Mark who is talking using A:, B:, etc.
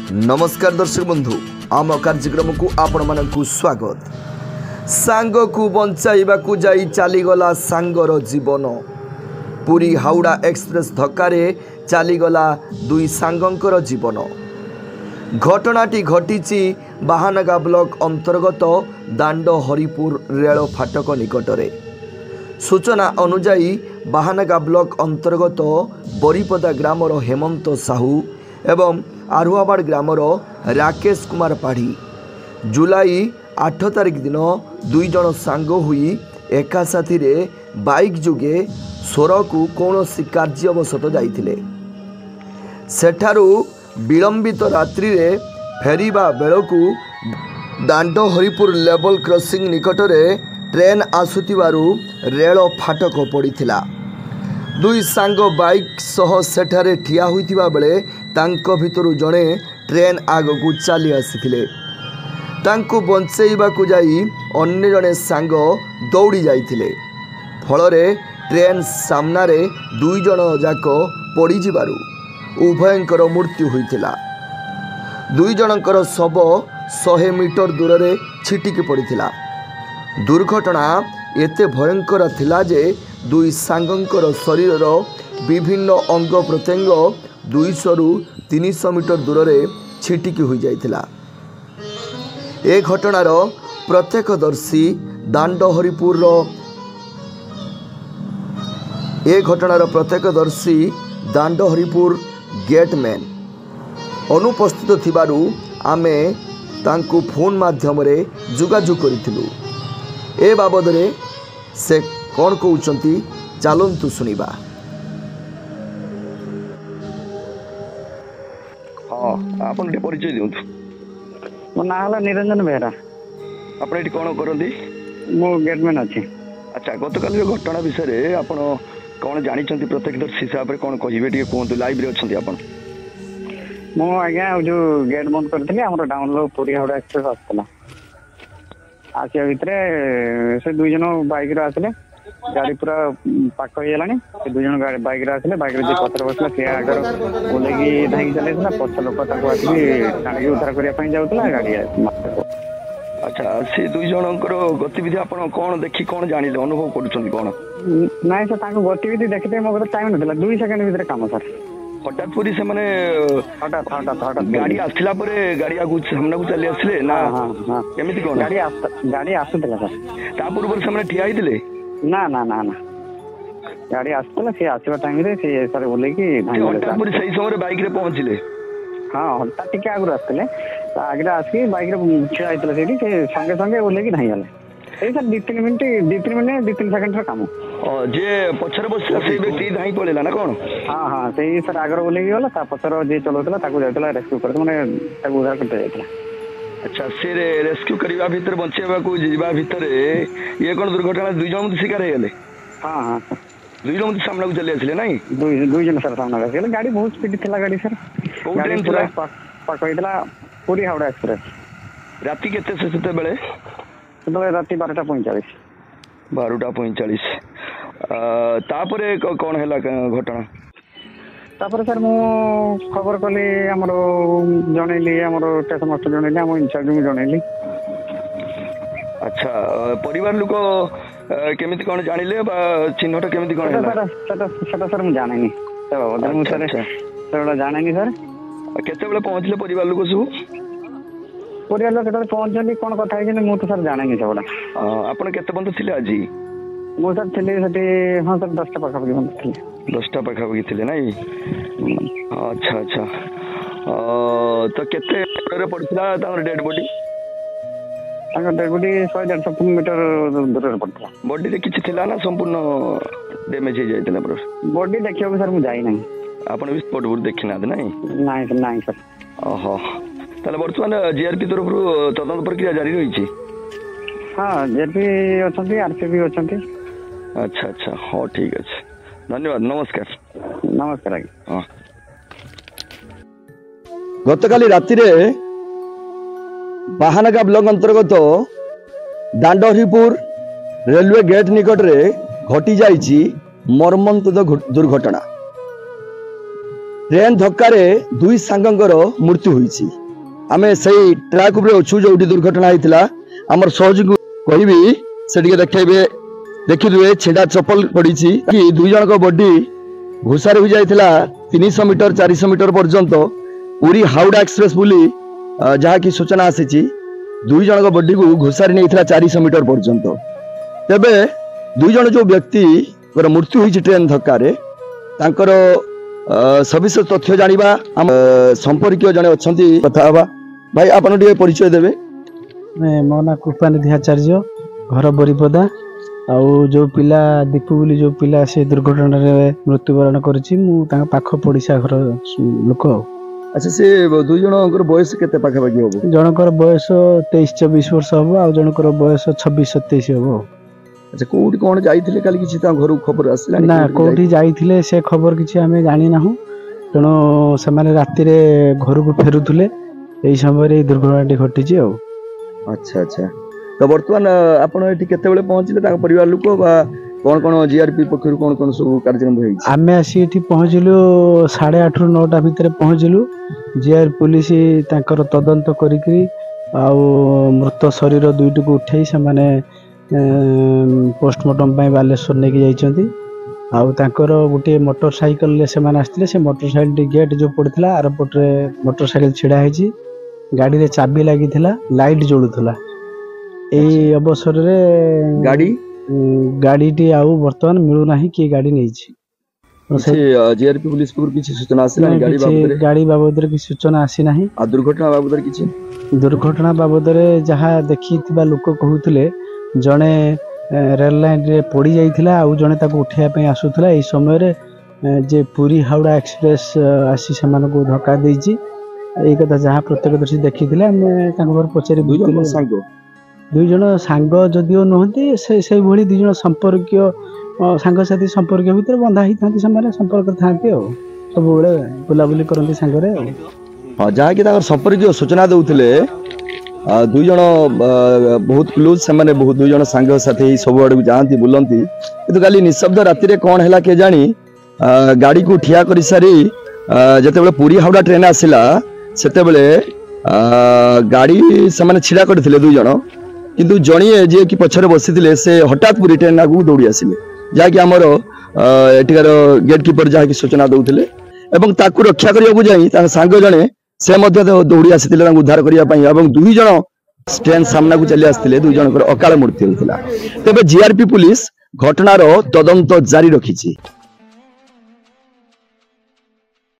A: नमस्कार दर्शक बंधु आम कार्यक्रम को आपण मानकु स्वागत। सांग को बंचाइबा को जाई चलीगला सांगर जीवन। पुरी हावड़ा एक्सप्रेस धक्कारे चलीगला दुई सांगंकर जीवन। घटनाटी घटीची बाहानगा ब्लॉक अंतर्गत दांड हरिपुर रेल फाटक निकटरे। सूचना अनुजाई बाहानगा ब्लॉक अंतर्गत बरीपदा ग्रामर हेमंत साहू एवं आरुआबाड़ ग्रामर राकेश कुमार पाढ़ी जुलाई 8 तारिख दिन दुई जन सांग हुई एका साथी रे बाइक जोगे सोर को कौनसी कार्यवशत जाइथिले। सेठारु विलंबित रात्रि रे फेरिबा बेलकु दांड हरिपुर लेवल क्रॉसिंग निकटरे ट्रेन आसुतिबारु रेल फाटक पड़िथिला। दुई सांग बाइक सह सेठारे ठिया होइथिबा बेले तांको भितरु जणे ट्रेन आगकू चली आसिथिले। तांको बंचेइबाकू जाई अन्य जणे सांग दौड़ी जाइथिले। फलरे ट्रेन सामनारे दुई जण जाक पड़ी जिबारु उभयंकर मृत्यु होइथिला। दुई जनकर शव 100 मीटर दूर रे छिटिकी पड़िथिला। दुर्घटना एते भयंकर थिला जे दुई सांगंकर शरीरर विभिन्न अंग प्रत्यंग 200 रु 300 मीटर दूर रे छिटिकी हो जाइथिला। ए घटनार प्रत्यक्षदर्शी दांड हरिपुर गेटमैन अनुपस्थित थिबारु आमे तांकु फोन माध्यम रे जोगाजोग करिथिलु। ए बाबद रे से कौन कहउचंती चलंतु सुनिबा।
B: हाँ आपन टे परिचय दियंतु।
C: मो ना हला निरंजन बेहरा।
B: आपण एटी कोन करंदी?
C: मो गेटमैन अछि।
B: अच्छा गतकाल घटना विषय रे आपण कोन जानिचंती प्रत्यक्षदर्शी हिसाब रे कोन कहिबे टिके कोंतु लाइव रे अछंती आपण?
C: मो आज्ञा जो गेट बंद करथिले हमर डाउनलोड पूरी हावड़ा एक्सप्रेस आस्तला। आसिया भितरे से दुई जन बाइक रे आसले गाड़ी पूरा पाक हो गलानी। से दुई जन बाइक रे आसले बाइक रे जे पत्र बसला से आगर ओलेगी धाई चलेथला पछ लोक ताको आसी गाड़ी उद्धार करिया पई जाउतला गाड़ी।
B: अच्छा से दुई जनकर गतिविधि आपण कोन देखि कोन जानिले अनुभव करूछंती कोन?
C: नाइ से ताको गतिविधि देखते मो कते टाइम नथिला 2 सेकंड भितरे काम सर।
B: हठात पूरी से माने
C: हठात
B: गाड़ी आसला परे गाड़ी आगु सामना को चली आसले ना?
C: हां हां
B: केमिति कोन
C: गाड़ी आसुतला सर।
B: ता पूर्व से माने ठिया हिदिले?
C: ना ना ना ना गाड़ी आसला से आसीबा टाइम रे से सर बोले कि
B: हठात पूरी सही समय रे बाइक रे पहुंचले?
C: हां हठात टिके आगु आसले आगे आसी बाइक रे छिया आइतला सेठी से संगे संगे बोले कि नाही आले। ए सर 2-3 मिनिट 2-3 सेकंड रे काम।
B: जे पछर बसला से व्यक्ति धाई पळेला ना कोन?
C: हां हां सेही सर आगर बोले कि गला ता पछर जे चलोतला ताको जायतला रेस्क्यू करत माने ताको उद्धार करते जायतला।
B: अच्छा से रेस्क्यू करबा भीतर बंचेबा को जीवा भीतर ये कोन दुर्घटना दुई जन मत शिकार हे गेले? हां
C: हां
B: दुई जन मत सामना को चले आसले नाही?
C: दुई जन सर सामना आसले गाड़ी बहुत स्पीड थिला गाड़ी सर।
B: कोन ट्रेन पूरा
C: पाक होइतला पूरी हावड़ा एक्सप्रेस।
B: राती केते से सेते बेले?
C: सेते राती 12:45।
B: 12:45 तापरे कोन हैला घटना?
C: तापर सर मु खबर कली हमर जणैली हमर स्टेशन मास्टर जणैली हम इंचार्ज में जणैली।
B: अच्छा परिवार लोक केमिति कोन जानिले बा चिन्हट केमिति कोन हैला?
C: सेटा सर मु जानै नि से बाबा मु सर सेटा जानै नि सर।
B: केते बेले पहुंचले परिवार लोक सब?
C: परिवार लोक केते पहुंचली कोन कथा है मु तो सर जानै नि सेबडा।
B: आपण केते बंद थिले आजी?
C: मु सर थिले सेठी हां सर 10टा पाखा बंद थिले। 10टा
B: पाखा थिले नाही? अच्छा अच्छा तो केते रे पड़थिला तार डेड बॉडी?
C: तार डेड बॉडी 100-150 मीटर दूर रे पड़थिला।
B: बॉडी रे किछि थिला ना संपूर्ण डैमेज हे जाइतला? पर
C: बॉडी देखियो सर मु जाई नाही।
B: आपण भी स्पॉट बुर देखि ना नाही?
C: नाही सर।
B: ओहो ताले वर्तमान जीआरपी तरफ तदंत प्रक्रिया जारी रही छी?
C: हां जीआरपी अछंती आरसीबी अछंती।
B: अच्छा अच्छा हो ठीक अछि धन्यवाद नमस्कार।
C: नमस्कार आज्ञा।
B: हां
A: गतकाली राति रे बाहानगा ब्लॉक अंतर्गत दांड हरिपुर रेलवे गेट निकट रे घटी जाइछि मर्मन्तुद दुर्घटना। ट्रेन धक्का दुई सांगंकर मृत्यु होईछि। आमे सही ट्रैक उपरे अछु जोटी दुर्घटना होइतिला। हमर सहयोगी कहबी से टिके देखैबे देखिबे छेड़ा चप्पल पड़ीछि कि दुई जन को बॉडी घुसार हो जाइतिला 300 मीटर 400 मीटर पर्यंत पुरी हावड़ा एक्सप्रेस बोली जहा कि सूचना आसीछि। दुई जन को बॉडी को घुसारी नहीं 400 मीटर पर्यंत। तेबे दुई जन जो व्यक्ति मृत्यु होईछि ट्रेन धक्का रे तांकर सविशेष तथ्य जानिबा हम संपर्क जने अछंती कथा हबा। भाई आपन टिके परिचय देबे।
D: मो ना कृपानिधि आचार्य घर बरीपदा आउ जो पिला दीपू बोली जो पिला से दुर्घटना रे मृत्युवरण करिछि मु तांका पाख पड़िसा घर लोक।
A: अच्छा से दुई जनकर बयस केते पाखा पाखी होबो?
D: जनकर बयस 23-24 वर्ष हबो आ जनकर बयस 26-27 हबो।
A: अच्छा कोठी कोन जाइथिले काली किछि ता घर खबर आसला
D: ना कोठी जाइथिले से खबर किछि हमें जानि नाहु तनो से माने राति रे घर को फेरुथले एई समय रे दुर्घटनाटी घटिछि आ।
A: अच्छा अच्छा तो वर्तमान आपण एठी केते बेले पहुंचले ता परिवार लोक बा कोन कोन जीआरपी पखरु कोन कोन सब कार्यक्रम होई?
D: आमे आसी एठी पहुंचलु 8:30 ରୁ 9ଟା भितर पहुंचलु। जीआर पुलिस तांकर तदंत करिकरी आ मृत शरीर दुईटी को उठै से माने पोस्टमार्टम पाई बालेश्वर नेकी जाइछंती। आउ तांकर गोटे मोटरसाइकल ले से माने आस्थिले से मोटरसाइकल गेट जो पड़थिला आर पटरे मोटरसाइकल छिड़ा हैछि। गाड़ी रे चाबी लागिथिला लाइट जळुथला। एई अवसर रे गाड़ी आउ वर्तमान मिलू नाही कि गाड़ी नै छी।
A: जीआरपी पुलिस को किछि सूचना आसिला
D: गाड़ी बाबद रे कि सूचना आसी नाही।
A: आ दुर्घटना बाबद रे किछि
D: दुर्घटना बाबद रे जहा देखिथिबा लोक कहूतले जणे रेल लाइन रे पड़ी जाइथिला आ जणे ताको उठिया पे आसुथला। एई समय रे जे पुरी हावड़ा एक्सप्रेस आसी समान को धक्का देइछि। एई कथा जहा प्रत्यक्षदर्शी देखिथिला हम ताको पर पछरी बुझिथिले। दुई जन सांग जदिओ नहंती से भली दुई जन संपर्कीय सांग साथी संपर्क भीतर बंधा ही थांती समय संपर्क थांती आ सब बेले बुलाबुली करंती सांगरे।
A: हां जहा कि ताकर संपर्कीय सूचना दउथिले दुई जन बहुत क्लोज से माने बहुत दुई जन सांग साथी सब आड़ जाती बुलंती किंतु काली निशब्द राति रे कोन हैला के जानी गाड़ी को ठिया करि सारी जते बेले पुरी हावड़ा ट्रेन आसिला सेते बेले गाड़ी से माने छिड़ा करथिले दुई जन किंतु जणिए जे कि पछरे बसिथिले से हठात पुरी ट्रेन आगु दौड़ी आसिले जा कि हमर एटिकार गेट कीपर जा कि सूचना दउथिले एवं ताकु रक्षा करिया जाई ता सांग जणे से मध्य दौड़ी आसिथिले तांगु उद्धार करिया पई एवं दुई जन ट्रेन सामना को चली आसिथिले दुई जनकर अकाल मृत्यु होइतिला। तेबे जीआरपी पुलिस घटनार तदंत जारी रखिछि।